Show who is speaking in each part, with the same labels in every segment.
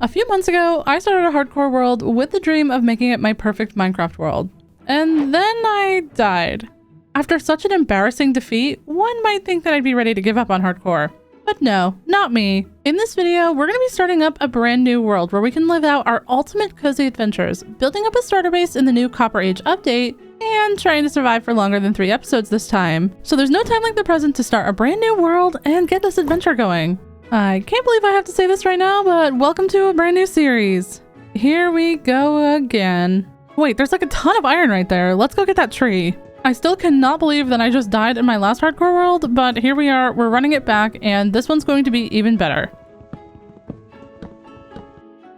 Speaker 1: A few months ago, I started a hardcore world with the dream of making it my perfect Minecraft world. And then I died. After such an embarrassing defeat, one might think that I'd be ready to give up on hardcore. But no, not me. In this video, we're going to be starting up a brand new world where we can live out our ultimate cozy adventures, building up a starter base in the new Copper Age update, and trying to survive for longer than 3 episodes this time. So there's no time like the present to start a brand new world and get this adventure going. I can't believe I have to say this right now, but welcome to a brand new series. Here we go again. Wait, there's like a ton of iron right there. Let's go get that tree. I still cannot believe that I just died in my last hardcore world, but here we are, we're running it back, and this one's going to be even better.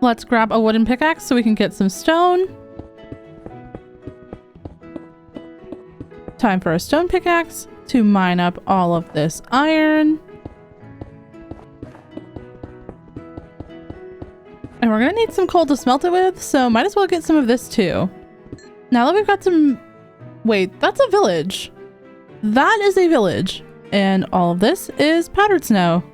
Speaker 1: Let's grab a wooden pickaxe so we can get some stone. Time for a stone pickaxe to mine up all of this iron. And we're gonna need some coal to smelt it with, so might as well get some of this too. Now that we've got some... Wait, that's a village. That is a village. And all of this is powdered snow.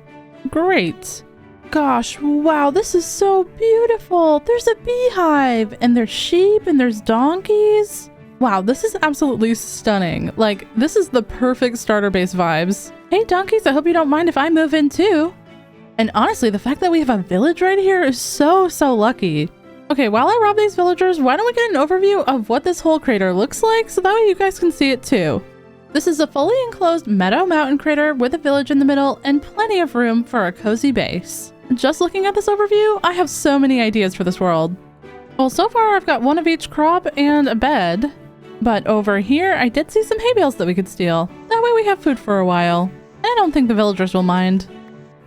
Speaker 1: Great. Gosh, wow, this is so beautiful. There's a beehive, and there's sheep, and there's donkeys. Wow, this is absolutely stunning. Like, this is the perfect starter base vibes. Hey donkeys, I hope you don't mind if I move in too. And honestly, the fact that we have a village right here is so lucky. Okay, while I rob these villagers, why don't we get an overview of what this whole crater looks like so that way you guys can see it too. This is a fully enclosed meadow mountain crater with a village in the middle and plenty of room for a cozy base. Just looking at this overview, I have so many ideas for this world. Well, so far I've got one of each crop and a bed. But over here, I did see some hay bales that we could steal. That way we have food for a while. I don't think the villagers will mind.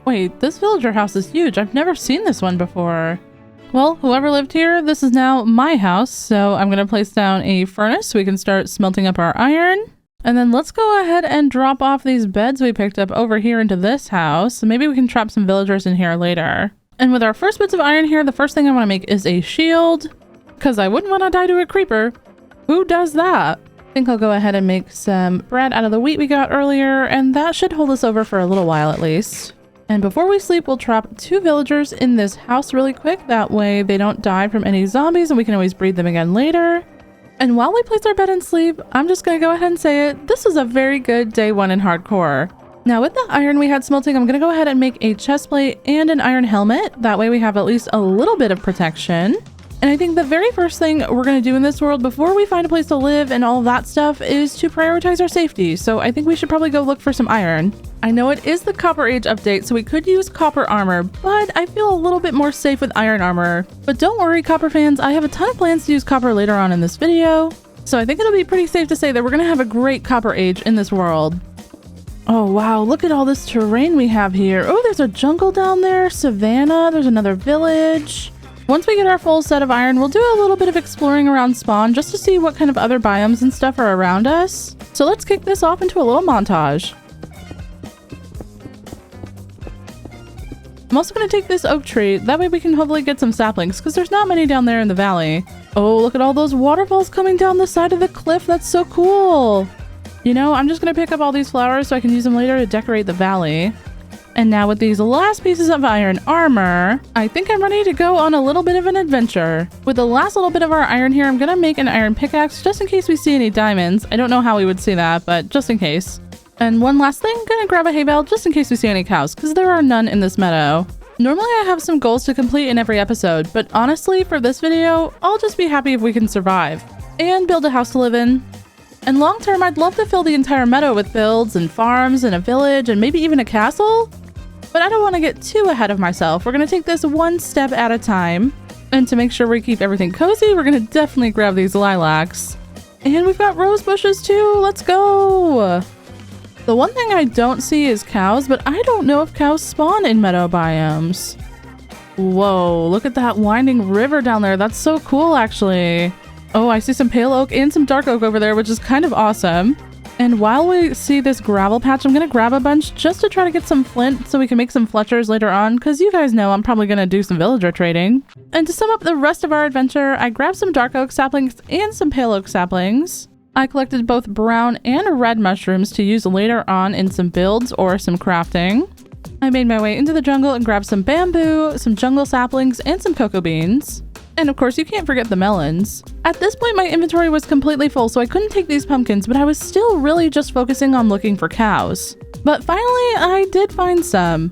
Speaker 1: Wait, this villager house is huge. I've never seen this one before. Well, whoever lived here, this is now my house, so I'm going to place down a furnace so we can start smelting up our iron. And then let's go ahead and drop off these beds we picked up over here into this house. Maybe we can trap some villagers in here later. And with our first bits of iron here, the first thing I want to make is a shield, because I wouldn't want to die to a creeper. Who does that? I think I'll go ahead and make some bread out of the wheat we got earlier, and that should hold us over for a little while at least. And before we sleep, we'll trap 2 villagers in this house really quick. That way they don't die from any zombies and we can always breed them again later. And while we place our bed and sleep, I'm just going to go ahead and say it. This was a very good day 1 in hardcore. Now with the iron we had smelting, I'm going to go ahead and make a chest plate and an iron helmet. That way we have at least a little bit of protection. And I think the very first thing we're going to do in this world before we find a place to live and all of that stuff is to prioritize our safety. So I think we should probably go look for some iron. I know it is the Copper Age update, so we could use copper armor, but I feel a little bit more safe with iron armor. But don't worry, copper fans, I have a ton of plans to use copper later on in this video. So I think it'll be pretty safe to say that we're going to have a great Copper Age in this world. Oh wow, look at all this terrain we have here. Oh, there's a jungle down there, savanna, there's another village. Once we get our full set of iron, we'll do a little bit of exploring around spawn just to see what kind of other biomes and stuff are around us. So let's kick this off into a little montage. I'm also going to take this oak tree, that way we can hopefully get some saplings, because there's not many down there in the valley. Oh, look at all those waterfalls coming down the side of the cliff, that's so cool! You know, I'm just going to pick up all these flowers so I can use them later to decorate the valley. And now with these last pieces of iron armor, I think I'm ready to go on a little bit of an adventure. With the last little bit of our iron here, I'm going to make an iron pickaxe just in case we see any diamonds. I don't know how we would see that, but just in case. And one last thing, gonna grab a hay bale just in case we see any cows, because there are none in this meadow. Normally I have some goals to complete in every episode, but honestly for this video, I'll just be happy if we can survive. And build a house to live in. And long term, I'd love to fill the entire meadow with builds and farms and a village and maybe even a castle. But I don't want to get too ahead of myself. We're going to take this one step at a time. And to make sure we keep everything cozy, we're going to definitely grab these lilacs. And we've got rose bushes too. Let's go. The one thing I don't see is cows, but I don't know if cows spawn in meadow biomes. Whoa, look at that winding river down there. That's so cool, actually. Oh, I see some pale oak and some dark oak over there, which is kind of awesome. And while we see this gravel patch, I'm going to grab a bunch just to try to get some flint so we can make some fletchers later on, because you guys know I'm probably going to do some villager trading. And to sum up the rest of our adventure, I grabbed some dark oak saplings and some pale oak saplings. I collected both brown and red mushrooms to use later on in some builds or some crafting. I made my way into the jungle and grabbed some bamboo, some jungle saplings, and some cocoa beans. And of course, you can't forget the melons. At this point, my inventory was completely full, so I couldn't take these pumpkins, but I was still really just focusing on looking for cows. But finally, I did find some.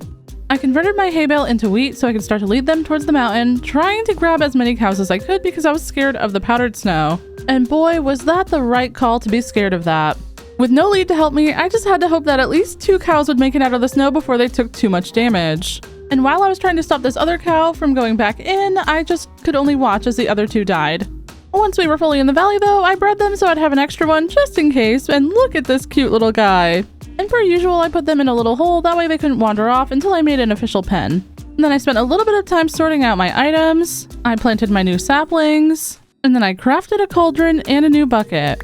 Speaker 1: I converted my hay bale into wheat so I could start to lead them towards the mountain, trying to grab as many cows as I could because I was scared of the powdered snow. And boy, was that the right call to be scared of that. With no lead to help me, I just had to hope that at least 2 cows would make it out of the snow before they took too much damage. And while I was trying to stop this other cow from going back in, I just could only watch as the other 2 died. Once we were fully in the valley though, I bred them so I'd have an extra one just in case, and look at this cute little guy. And per usual, I put them in a little hole, that way they couldn't wander off until I made an official pen. And then I spent a little bit of time sorting out my items, I planted my new saplings, and then I crafted a cauldron and a new bucket.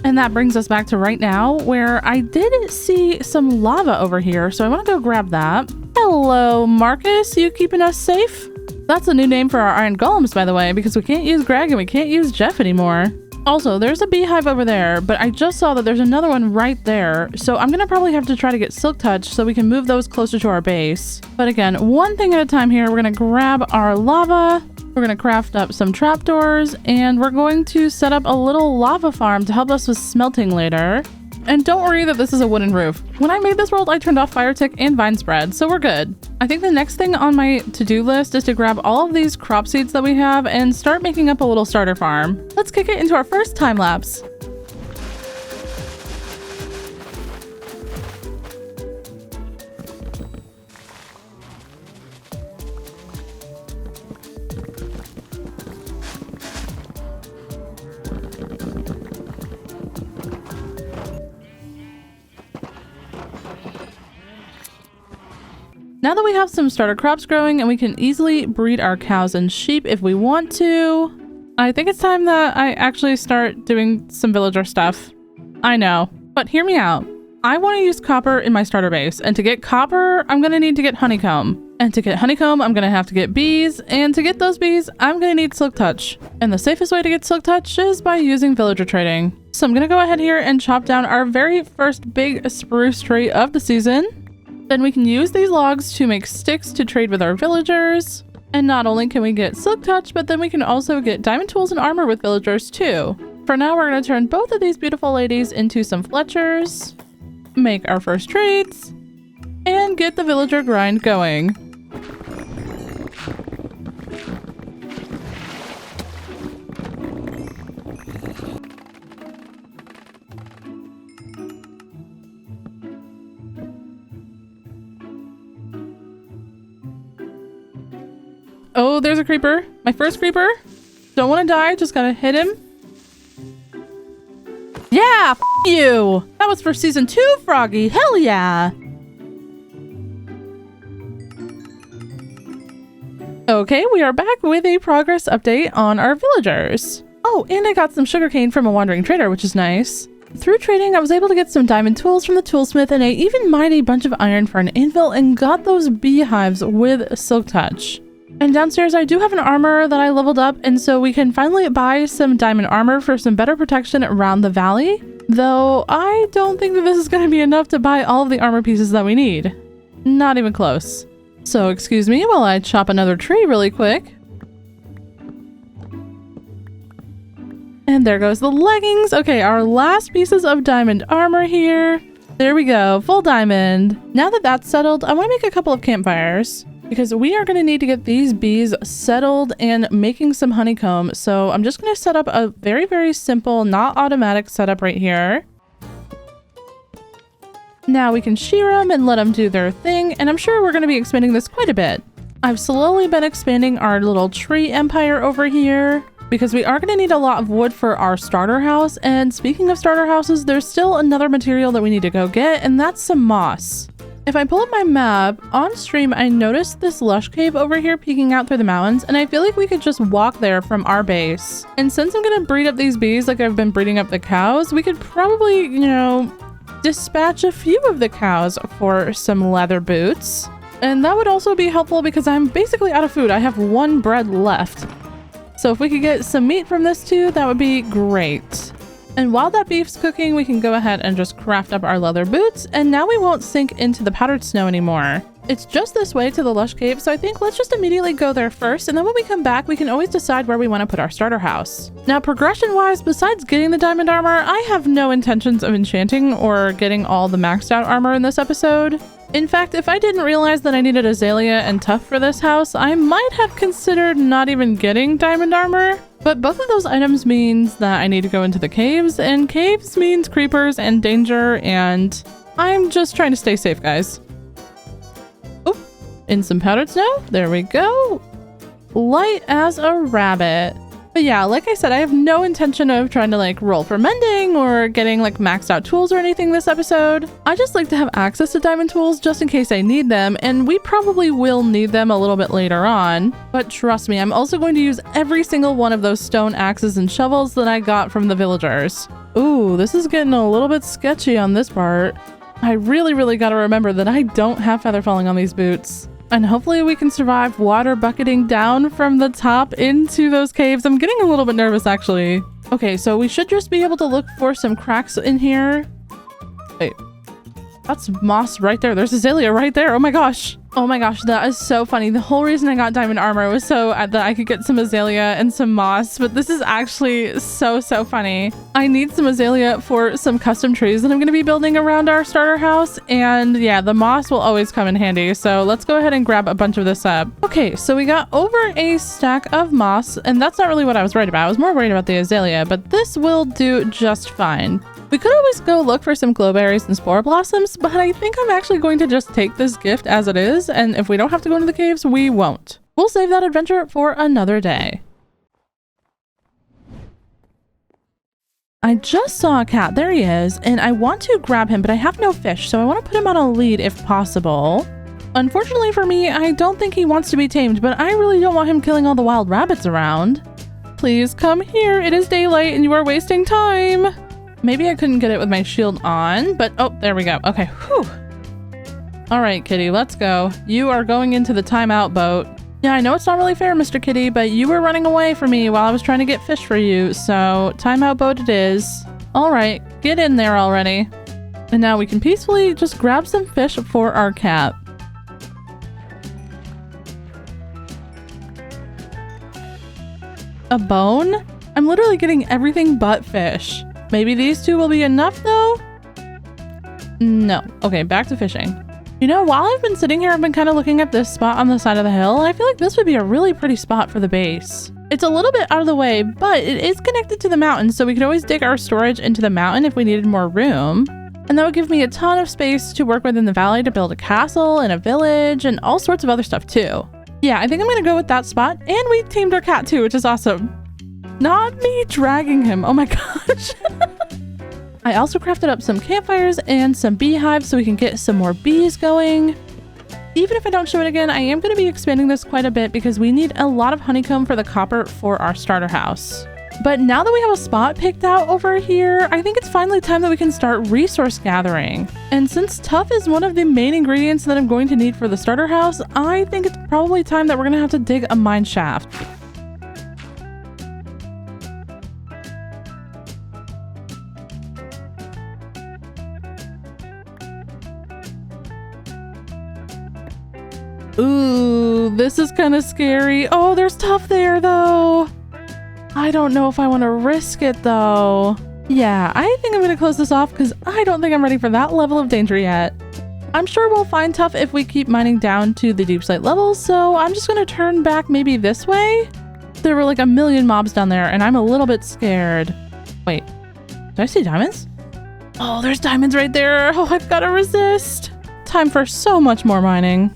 Speaker 1: And that brings us back to right now, where I did see some lava over here, so I want to go grab that. Hello, Marcus, you keeping us safe? That's a new name for our iron golems, by the way, because we can't use Greg and we can't use Jeff anymore. Also, there's a beehive over there, but I just saw that there's another one right there, so I'm gonna probably have to try to get silk touch so we can move those closer to our base. But again, one thing at a time here, we're gonna grab our lava, we're gonna craft up some trapdoors, and we're going to set up a little lava farm to help us with smelting later. And don't worry that this is a wooden roof. When I made this world, I turned off fire tick and vine spread, so we're good. I think the next thing on my to-do list is to grab all of these crop seeds that we have and start making up a little starter farm. Let's kick it into our first time lapse. Now that we have some starter crops growing and we can easily breed our cows and sheep if we want to, I think it's time that I actually start doing some villager stuff. I know, but hear me out. I want to use copper in my starter base, and to get copper, I'm going to need to get honeycomb. And to get honeycomb, I'm going to have to get bees, and to get those bees, I'm going to need silk touch. And the safest way to get silk touch is by using villager trading. So I'm going to go ahead here and chop down our very first big spruce tree of the season. Then we can use these logs to make sticks to trade with our villagers. And not only can we get silk touch, but then we can also get diamond tools and armor with villagers too. For now, we're going to turn both of these beautiful ladies into some Fletchers, make our first trades, and get the villager grind going. Oh, there's a creeper. My first creeper. Don't want to die, just gotta hit him. Yeah, f you! That was for season 2, Froggy. Hell yeah! Okay, we are back with a progress update on our villagers. Oh, and I got some sugarcane from a wandering trader, which is nice. Through trading, I was able to get some diamond tools from the toolsmith, and I even mined a bunch of iron for an anvil and got those beehives with silk touch. And downstairs, I do have an armor that I leveled up, and so we can finally buy some diamond armor for some better protection around the valley. Though, I don't think that this is going to be enough to buy all of the armor pieces that we need. Not even close. So, excuse me while I chop another tree really quick. And there goes the leggings. Okay, our last pieces of diamond armor here. There we go, full diamond. Now that that's settled, I want to make a couple of campfires, because we are going to need to get these bees settled and making some honeycomb. So I'm just going to set up a very, very simple, not automatic setup right here. Now we can shear them and let them do their thing, and I'm sure we're going to be expanding this quite a bit. I've slowly been expanding our little tree empire over here, because we are going to need a lot of wood for our starter house. And speaking of starter houses, there's still another material that we need to go get, and that's some moss. If I pull up my map, on stream I noticed this lush cave over here peeking out through the mountains, and I feel like we could just walk there from our base. And since I'm gonna breed up these bees like I've been breeding up the cows, we could probably, you know, dispatch a few of the cows for some leather boots. And that would also be helpful because I'm basically out of food. I have 1 bread left. So if we could get some meat from this too, that would be great. And while that beef's cooking, we can go ahead and just craft up our leather boots, and now we won't sink into the powdered snow anymore. It's just this way to the lush cave, so I think let's just immediately go there first, and then when we come back, we can always decide where we want to put our starter house. Now, progression-wise, besides getting the diamond armor, I have no intentions of enchanting or getting all the maxed out armor in this episode. In fact, if I didn't realize that I needed azalea and tuff for this house, I might have considered not even getting diamond armor. But both of those items means that I need to go into the caves, and caves means creepers and danger, and I'm just trying to stay safe, guys. Oh, in some powdered snow. There we go. Light as a rabbit. But yeah, like I said, I have no intention of trying to like roll for mending or getting like maxed out tools or anything this episode. I just like to have access to diamond tools just in case I need them, and we probably will need them a little bit later on. But trust me, I'm also going to use every single one of those stone axes and shovels that I got from the villagers. Ooh, this is getting a little bit sketchy on this part. I really gotta remember that I don't have feather falling on these boots. And hopefully we can survive water bucketing down from the top into those caves. I'm getting a little bit nervous, actually. Okay, so we should just be able to look for some cracks in here. Wait, that's moss right there. There's azalea right there. Oh my gosh. Oh my gosh, that is so funny. The whole reason I got diamond armor was so that I could get some azalea and some moss, but this is actually so funny. I need some azalea for some custom trees that I'm going to be building around our starter house, and yeah, the moss will always come in handy, so let's go ahead and grab a bunch of this up. Okay, so we got over a stack of moss, and that's not really what I was worried about. I was more worried about the azalea, but this will do just fine. We could always go look for some glowberries and spore blossoms, but I think I'm actually going to just take this gift as it is, and if we don't have to go into the caves, we won't. We'll save that adventure for another day. I just saw a cat. There he is, and I want to grab him, but I have no fish, so I want to put him on a lead if possible. Unfortunately for me, I don't think he wants to be tamed, but I really don't want him killing all the wild rabbits around. Please come here. It is daylight and you are wasting time. Maybe I couldn't get it with my shield on, but oh, there we go. Okay, whew. All right, kitty, let's go. You are going into the timeout boat. Yeah, I know it's not really fair, Mr. Kitty, but you were running away from me while I was trying to get fish for you, so timeout boat it is. All right, get in there already. And now we can peacefully just grab some fish for our cat. A bone? I'm literally getting everything but fish. Maybe these two will be enough though? No. Okay, back to fishing. You know, while I've been sitting here, I've been kind of looking at this spot on the side of the hill. I feel like this would be a really pretty spot for the base. It's a little bit out of the way, but it is connected to the mountain, so we could always dig our storage into the mountain if we needed more room. And that would give me a ton of space to work with in the valley to build a castle and a village and all sorts of other stuff too. Yeah, I think I'm gonna go with that spot, and we tamed our cat too, which is awesome. Not me dragging him. Oh my gosh. I also crafted up some campfires and some beehives so we can get some more bees going. Even if I don't show it again, I am going to be expanding this quite a bit because we need a lot of honeycomb for the copper for our starter house. But now that we have a spot picked out over here, I think it's finally time that we can start resource gathering. And since tuff is one of the main ingredients that I'm going to need for the starter house, I think it's probably time that we're going to have to dig a mine shaft. Ooh, this is kind of scary. Oh, there's tuff there though. I don't know if I want to risk it though. Yeah, I think I'm going to close this off because I don't think I'm ready for that level of danger yet. I'm sure we'll find tuff if we keep mining down to the deep slate levels, so I'm just going to turn back maybe this way. There were like a million mobs down there and I'm a little bit scared. Wait, did I see diamonds? Oh, there's diamonds right there. Oh, I've got to resist. Time for so much more mining.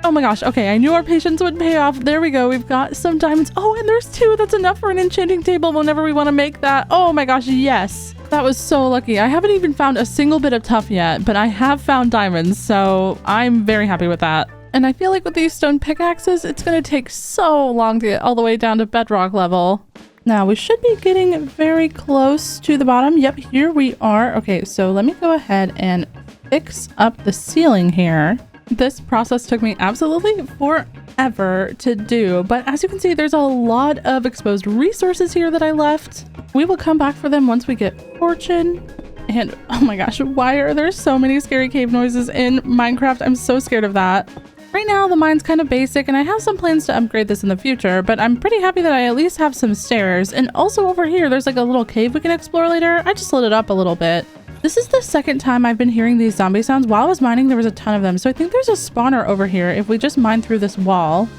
Speaker 1: Oh my gosh, okay, I knew our patience would pay off. There we go, we've got some diamonds. Oh, and there's two. That's enough for an enchanting table whenever we want to make that. Oh my gosh, yes. That was so lucky. I haven't even found a single bit of tuff yet, but I have found diamonds, so I'm very happy with that. And I feel like with these stone pickaxes, it's going to take so long to get all the way down to bedrock level. Now, we should be getting very close to the bottom. Yep, here we are. Okay, so let me go ahead and fix up the ceiling here. This process took me absolutely forever. forever to do. But as you can see, there's a lot of exposed resources here that I left. We will come back for them once we get fortune. And oh my gosh, why are there so many scary cave noises in Minecraft? I'm so scared of that. Right now, the mine's kind of basic and I have some plans to upgrade this in the future, but I'm pretty happy that I at least have some stairs. And also over here, there's like a little cave we can explore later. I just lit it up a little bit. This is the second time I've been hearing these zombie sounds. While I was mining, there was a ton of them. So I think there's a spawner over here if we just mine through this wall.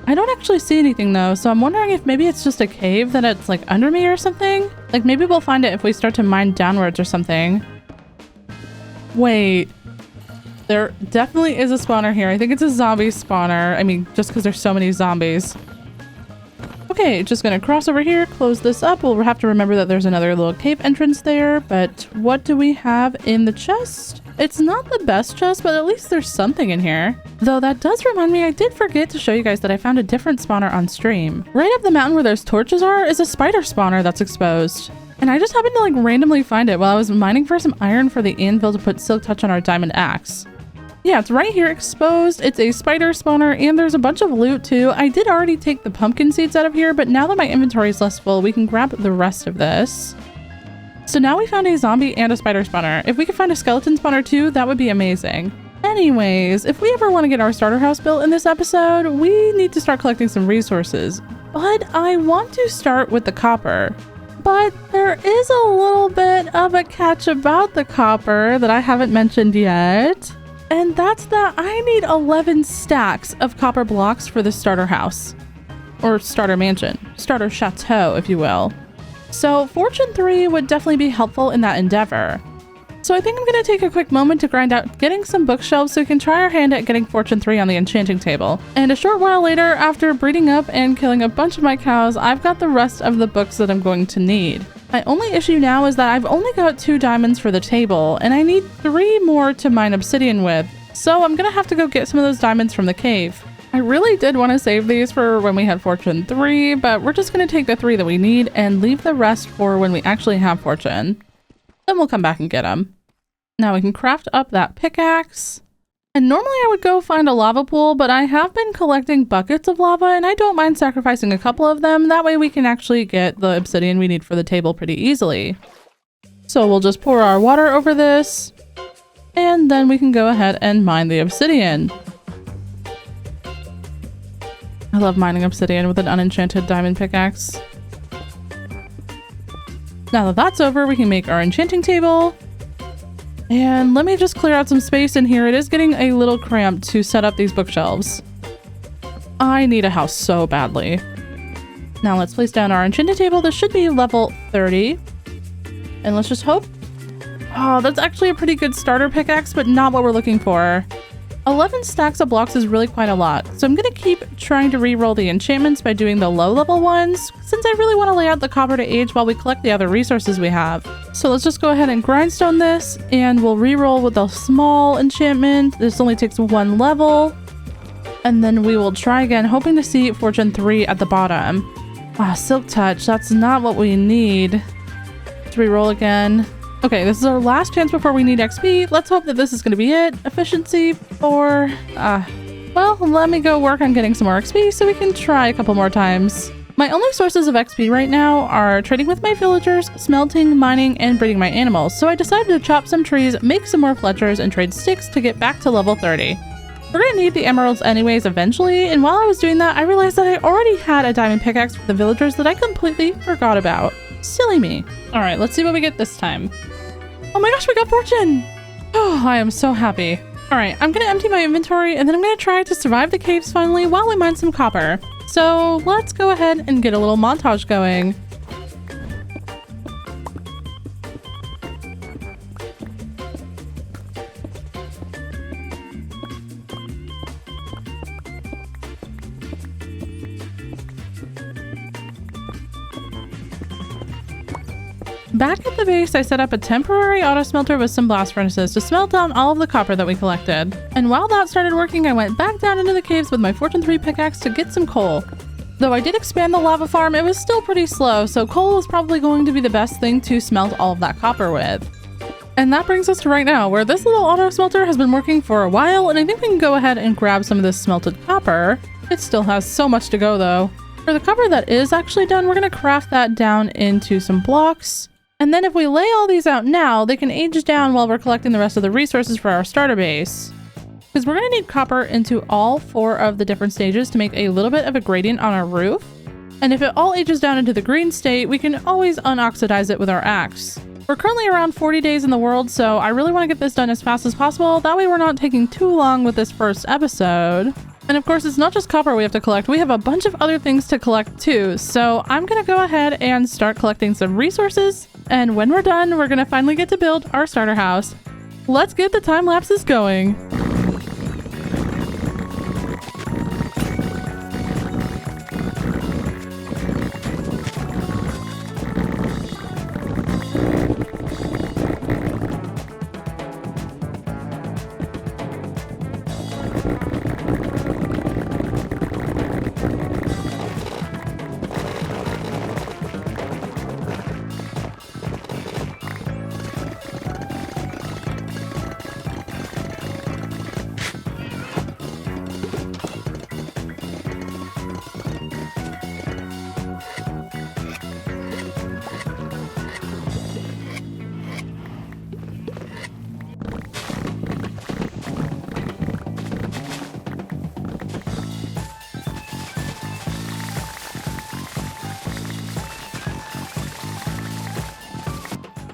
Speaker 1: I don't actually see anything though, so I'm wondering if maybe it's just a cave that it's like under me or something. Like maybe we'll find it if we start to mine downwards or something. Wait, there definitely is a spawner here. I think it's a zombie spawner. I mean, just because there's so many zombies. Okay, just gonna cross over here, close this up. We'll have to remember that there's another little cave entrance there, but what do we have in the chest? It's not the best chest, but at least there's something in here. Though that does remind me, I did forget to show you guys that I found a different spawner on stream. Right up the mountain where those torches are is a spider spawner that's exposed. And I just happened to like randomly find it while I was mining for some iron for the anvil to put silk touch on our diamond axe. Yeah, it's right here exposed. It's a spider spawner and there's a bunch of loot too. I did already take the pumpkin seeds out of here, but now that my inventory is less full, we can grab the rest of this. So now we found a zombie and a spider spawner. If we could find a skeleton spawner too, that would be amazing. Anyways, if we ever want to get our starter house built in this episode, we need to start collecting some resources. But I want to start with the copper. But there is a little bit of a catch about the copper that I haven't mentioned yet. And that's that I need 11 stacks of copper blocks for the starter house. Or starter mansion. Starter chateau, if you will. So Fortune 3 would definitely be helpful in that endeavor. So I think I'm going to take a quick moment to grind out getting some bookshelves so we can try our hand at getting Fortune 3 on the enchanting table. And a short while later, after breeding up and killing a bunch of my cows, I've got the rest of the books that I'm going to need. My only issue now is that I've only got 2 diamonds for the table, and I need 3 more to mine obsidian with. So I'm going to have to go get some of those diamonds from the cave. I really did want to save these for when we had Fortune 3, but we're just going to take the 3 that we need and leave the rest for when we actually have Fortune. Then we'll come back and get them. Now we can craft up that pickaxe. And normally I would go find a lava pool, but I have been collecting buckets of lava and I don't mind sacrificing a couple of them. That way we can actually get the obsidian we need for the table pretty easily. So we'll just pour our water over this and then we can go ahead and mine the obsidian. I love mining obsidian with an unenchanted diamond pickaxe. Now that that's over, we can make our enchanting table. And let me just clear out some space in here. It is getting a little cramped to set up these bookshelves. I need a house so badly. Now let's place down our enchanted table. This should be level 30. And let's just hope. Oh, that's actually a pretty good starter pickaxe, but not what we're looking for. 11 stacks of blocks is really quite a lot, so I'm going to keep trying to re-roll the enchantments by doing the low-level ones, since I really want to lay out the copper to age while we collect the other resources we have. So let's just go ahead and grindstone this, and we'll re-roll with a small enchantment. This only takes 1 level, and then we will try again, hoping to see Fortune 3 at the bottom. Ah, Silk Touch, that's not what we need. Let's re-roll again. Okay, this is our last chance before we need XP. Let's hope that this is going to be it. Efficiency 4. Well, let me go work on getting some more XP so we can try a couple more times. My only sources of XP right now are trading with my villagers, smelting, mining, and breeding my animals. So I decided to chop some trees, make some more fletchers, and trade sticks to get back to level 30. We're going to need the emeralds anyways eventually, and while I was doing that, I realized that I already had a diamond pickaxe for the villagers that I completely forgot about. Silly me. Alright, let's see what we get this time. Oh my gosh, we got Fortune! Oh, I am so happy. Alright, I'm gonna empty my inventory and then I'm gonna try to survive the caves finally while we mine some copper. So let's go ahead and get a little montage going. Back at the base, I set up a temporary auto smelter with some blast furnaces to smelt down all of the copper that we collected. And while that started working, I went back down into the caves with my Fortune 3 pickaxe to get some coal. Though I did expand the lava farm, it was still pretty slow, so coal is probably going to be the best thing to smelt all of that copper with. And that brings us to right now, where this little auto smelter has been working for a while, and I think we can go ahead and grab some of this smelted copper. It still has so much to go though. For the copper that is actually done, we're going to craft that down into some blocks. And then if we lay all these out now, they can age down while we're collecting the rest of the resources for our starter base. Because we're going to need copper into all 4 of the different stages to make a little bit of a gradient on our roof. And if it all ages down into the green state, we can always unoxidize it with our axe. We're currently around 40 days in the world, so I really want to get this done as fast as possible. That way we're not taking too long with this first episode. And of course, it's not just copper we have to collect. We have a bunch of other things to collect too. So I'm going to go ahead and start collecting some resources. And when we're done, we're going to finally get to build our starter house. Let's get the time lapses going.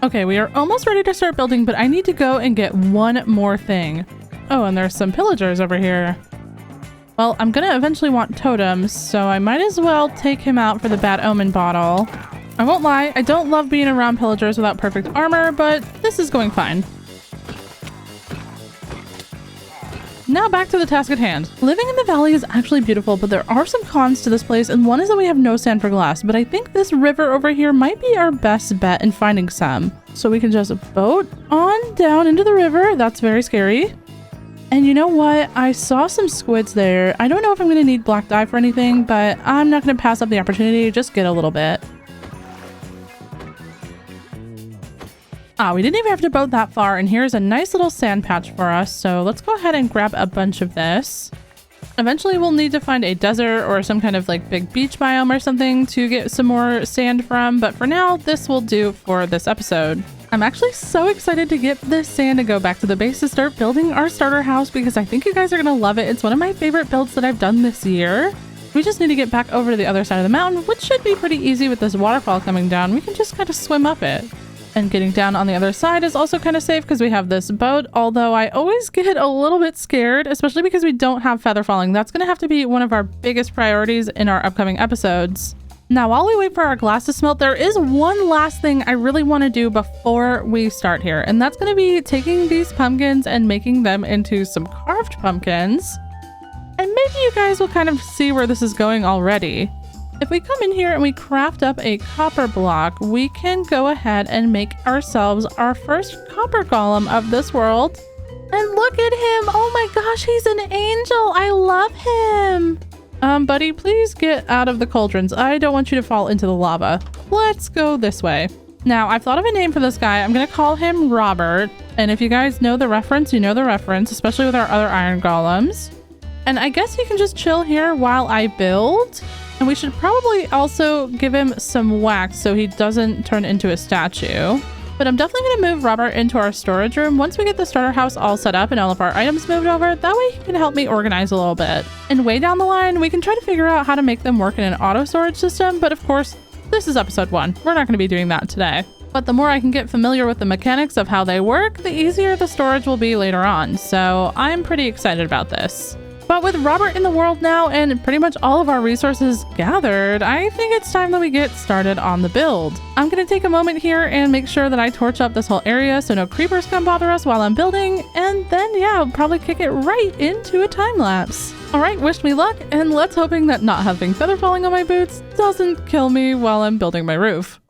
Speaker 1: Okay, we are almost ready to start building, but I need to go and get one more thing. Oh, and there's some pillagers over here. Well, I'm gonna eventually want totems, so I might as well take him out for the bad omen bottle. I won't lie, I don't love being around pillagers without perfect armor, but this is going fine. Now back to the task at hand. Living in the valley is actually beautiful, but there are some cons to this place, and one is that we have no sand for glass, but I think this river over here might be our best bet in finding some. So we can just boat on down into the river. That's very scary. And you know what? I saw some squids there. I don't know if I'm going to need black dye for anything, but I'm not going to pass up the opportunity to just get a little bit. Ah, we didn't even have to boat that far, and here's a nice little sand patch for us, so let's go ahead and grab a bunch of this. Eventually we'll need to find a desert or some kind of like big beach biome or something to get some more sand from, but for now this will do for this episode. I'm actually so excited to get this sand and go back to the base to start building our starter house because I think you guys are gonna love it. It's one of my favorite builds that I've done this year. We just need to get back over to the other side of the mountain, which should be pretty easy with this waterfall coming down. We can just kind of swim up it. And getting down on the other side is also kind of safe because we have this boat, although I always get a little bit scared, especially because we don't have feather falling. That's going to have to be one of our biggest priorities in our upcoming episodes. Now, while we wait for our glass to smelt, there is one last thing I really want to do before we start here, and that's going to be taking these pumpkins and making them into some carved pumpkins. And maybe you guys will kind of see where this is going already. If we come in here and we craft up a copper block, we can go ahead and make ourselves our first copper golem of this world. And look at him! Oh my gosh, he's an angel! I love him! Buddy, please get out of the cauldrons. I don't want you to fall into the lava. Let's go this way. Now, I've thought of a name for this guy. I'm gonna call him Robert. And if you guys know the reference, you know the reference, especially with our other iron golems. And I guess you can just chill here while I build. And we should probably also give him some wax so he doesn't turn into a statue. But I'm definitely going to move Robert into our storage room once we get the starter house all set up and all of our items moved over. That way he can help me organize a little bit. And way down the line, we can try to figure out how to make them work in an auto storage system. But of course, this is episode 1. We're not going to be doing that today. But the more I can get familiar with the mechanics of how they work, the easier the storage will be later on. So I'm pretty excited about this. But with Robert in the world now and pretty much all of our resources gathered, I think it's time that we get started on the build. I'm going to take a moment here and make sure that I torch up this whole area so no creepers come bother us while I'm building, and then yeah, I'll probably kick it right into a time lapse. Alright, wish me luck, and let's hoping that not having feather falling on my boots doesn't kill me while I'm building my roof.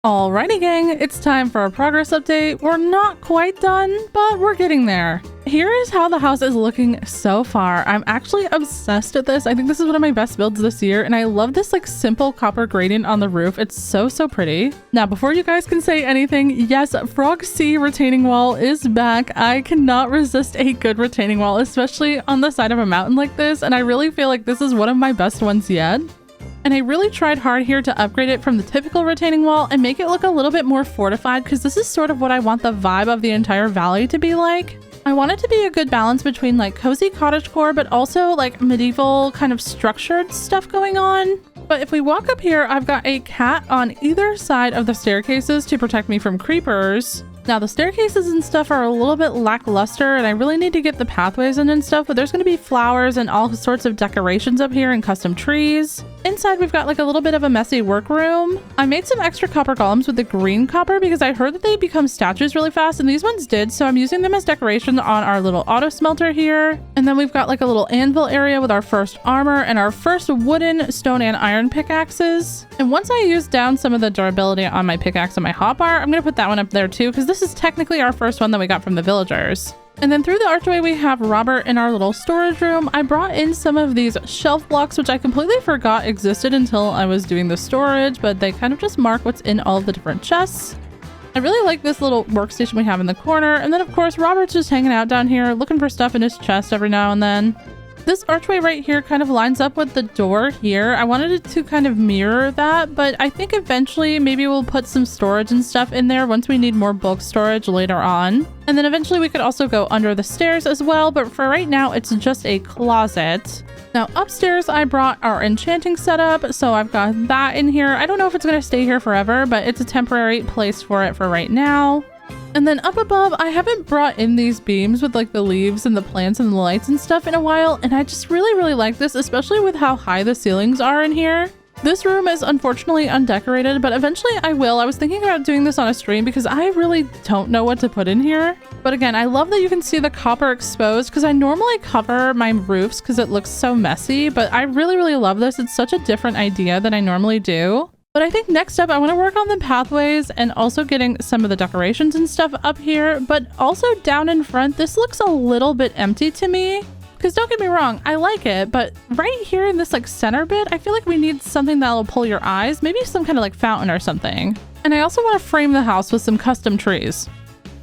Speaker 1: Alrighty gang, it's time for a progress update. We're not quite done, but we're getting there. Here is how the house is looking so far. I'm actually obsessed with this. I think this is one of my best builds this year, and I love this like simple copper gradient on the roof. It's so pretty. Now, before you guys can say anything, yes, Frog C retaining wall is back. I cannot resist a good retaining wall, especially on the side of a mountain like this, and I really feel like this is one of my best ones yet. And I really tried hard here to upgrade it from the typical retaining wall and make it look a little bit more fortified, because this is sort of what I want the vibe of the entire valley to be like. I want it to be a good balance between like cozy cottagecore, but also like medieval kind of structured stuff going on. But if we walk up here, I've got a cat on either side of the staircases to protect me from creepers. Now the staircases and stuff are a little bit lackluster, and I really need to get the pathways in and stuff, but there's going to be flowers and all sorts of decorations up here and custom trees. Inside we've got like a little bit of a messy workroom. I made some extra copper golems with the green copper because I heard that they become statues really fast, and these ones did, so I'm using them as decoration on our little auto smelter here. And then we've got like a little anvil area with our first armor and our first wooden, stone, and iron pickaxes. And once I use down some of the durability on my pickaxe and my hotbar, I'm gonna put that one up there too, because this is technically our first one that we got from the villagers. And then through the archway we have Robert in our little storage room. I brought in some of these shelf blocks, which I completely forgot existed until I was doing the storage, but they kind of just mark what's in all of the different chests. I really like this little workstation we have in the corner. And then of course Robert's just hanging out down here looking for stuff in his chest every now and then. This archway right here kind of lines up with the door here. I wanted it to kind of mirror that, but I think eventually maybe we'll put some storage and stuff in there once we need more bulk storage later on. And then eventually we could also go under the stairs as well, but for right now it's just a closet. Now upstairs I brought our enchanting setup, so I've got that in here. I don't know if it's going to stay here forever, but it's a temporary place for it for right now. And then up above, I haven't brought in these beams with like the leaves and the plants and the lights and stuff in a while, and I just really like this, especially with how high the ceilings are in here. This room is unfortunately undecorated, but eventually I will. I was thinking about doing this on a stream because I really don't know what to put in here. But again, I love that you can see the copper exposed, because I normally cover my roofs because it looks so messy, but I really love this. It's such a different idea than I normally do. But I think next up, I want to work on the pathways and also getting some of the decorations and stuff up here. But also down in front, this looks a little bit empty to me. Because don't get me wrong, I like it. But right here in this like center bit, I feel like we need something that'll pull your eyes. Maybe some kind of like fountain or something. And I also want to frame the house with some custom trees.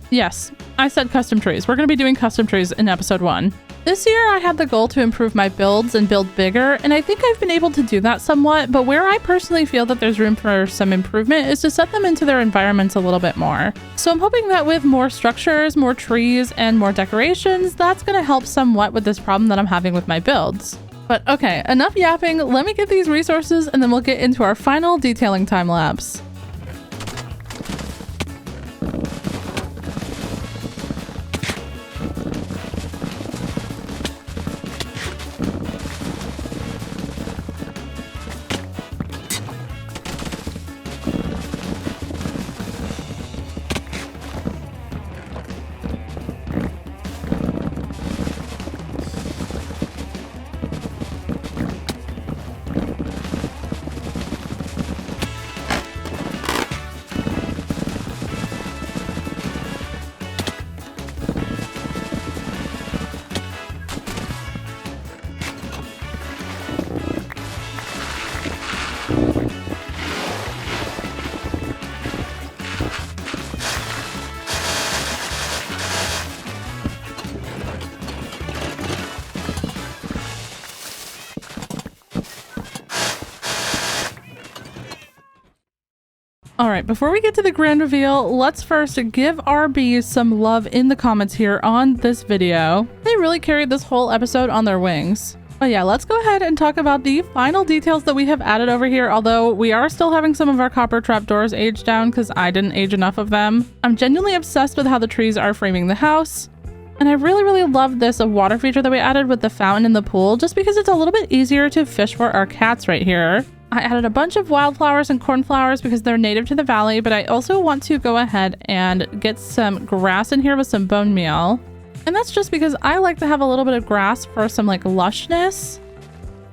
Speaker 1: Yes, I said custom trees. We're going to be doing custom trees in episode 1. This year, I had the goal to improve my builds and build bigger, and I think I've been able to do that somewhat, but where I personally feel that there's room for some improvement is to set them into their environments a little bit more. So I'm hoping that with more structures, more trees, and more decorations, that's going to help somewhat with this problem that I'm having with my builds. But okay, enough yapping, let me get these resources and then we'll get into our final detailing time lapse. Alright, before we get to the grand reveal, let's first give our bees some love in the comments here on this video. They really carried this whole episode on their wings. But yeah, let's go ahead and talk about the final details that we have added over here, although we are still having some of our copper trapdoors aged down because I didn't age enough of them. I'm genuinely obsessed with how the trees are framing the house. And I really love this water feature that we added with the fountain in the pool, just because it's a little bit easier to fish for our cats right here. I added a bunch of wildflowers and cornflowers because they're native to the valley, but I also want to go ahead and get some grass in here with some bone meal. And that's just because I like to have a little bit of grass for some like lushness.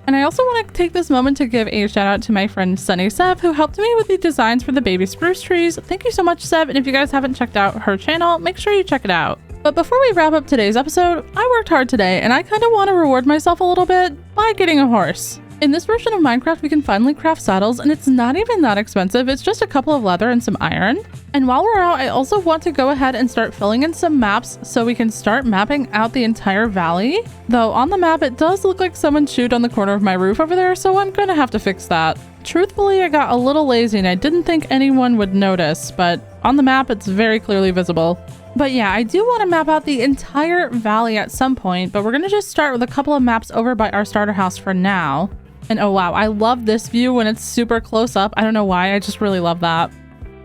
Speaker 1: And I also want to take this moment to give a shout out to my friend Sunny Sev, who helped me with the designs for the baby spruce trees. Thank you so much, Sev, and if you guys haven't checked out her channel, make sure you check it out. But before we wrap up today's episode, I worked hard today and I kind of want to reward myself a little bit by getting a horse. In this version of Minecraft, we can finally craft saddles and it's not even that expensive. It's just a couple of leather and some iron. And while we're out, I also want to go ahead and start filling in some maps so we can start mapping out the entire valley. Though on the map, it does look like someone chewed on the corner of my roof over there, so I'm gonna have to fix that. Truthfully, I got a little lazy and I didn't think anyone would notice, but on the map, it's very clearly visible. But yeah, I do want to map out the entire valley at some point, but we're gonna just start with a couple of maps over by our starter house for now. And oh wow, I love this view when it's super close up. I don't know why, I just really love that.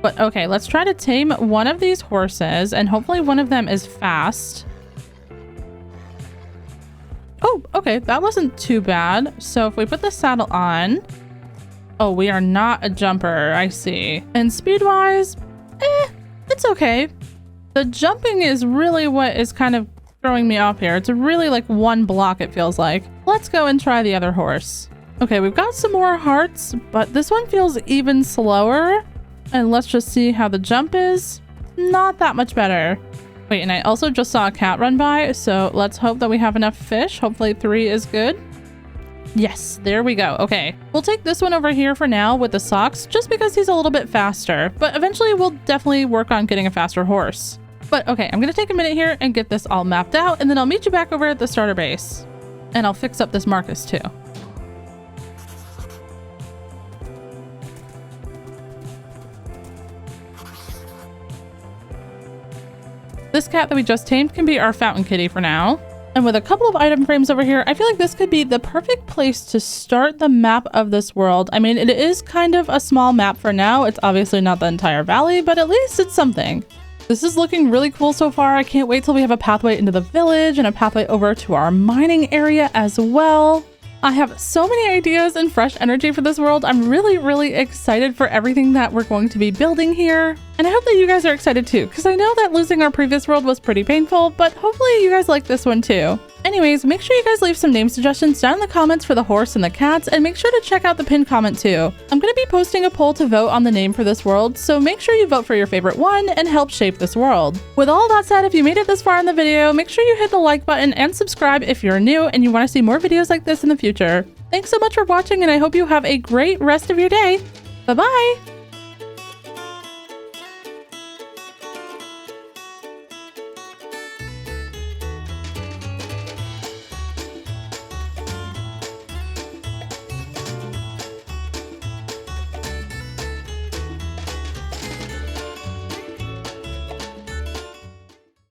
Speaker 1: But okay, let's try to tame one of these horses and hopefully one of them is fast. Oh, okay, that wasn't too bad. So if we put the saddle on, oh, we are not a jumper, I see. And speed-wise, it's okay. The jumping is really what is kind of throwing me off here. It's really like one block, it feels like. Let's go and try the other horse. Okay, we've got some more hearts, but this one feels even slower. And let's just see how the jump is. Not that much better. Wait, and I also just saw a cat run by, so let's hope that we have enough fish. Hopefully 3 is good. Yes, there we go. Okay, we'll take this one over here for now with the socks, just because he's a little bit faster. But eventually we'll definitely work on getting a faster horse. But okay, I'm gonna take a minute here and get this all mapped out, and then I'll meet you back over at the starter base. And I'll fix up this Marcus too. This cat that we just tamed can be our fountain kitty for now. And with a couple of item frames over here, I feel like this could be the perfect place to start the map of this world. I mean, it is kind of a small map for now. It's obviously not the entire valley, but at least it's something. This is looking really cool so far. I can't wait till we have a pathway into the village and a pathway over to our mining area as well. I have so many ideas and fresh energy for this world. I'm really excited for everything that we're going to be building here. And I hope that you guys are excited too, because I know that losing our previous world was pretty painful, but hopefully you guys like this one too. Anyways, make sure you guys leave some name suggestions down in the comments for the horse and the cats, and make sure to check out the pinned comment too. I'm going to be posting a poll to vote on the name for this world, so make sure you vote for your favorite one and help shape this world. With all that said, if you made it this far in the video, make sure you hit the like button and subscribe if you're new and you want to see more videos like this in the future. Thanks so much for watching, and I hope you have a great rest of your day. Bye-bye!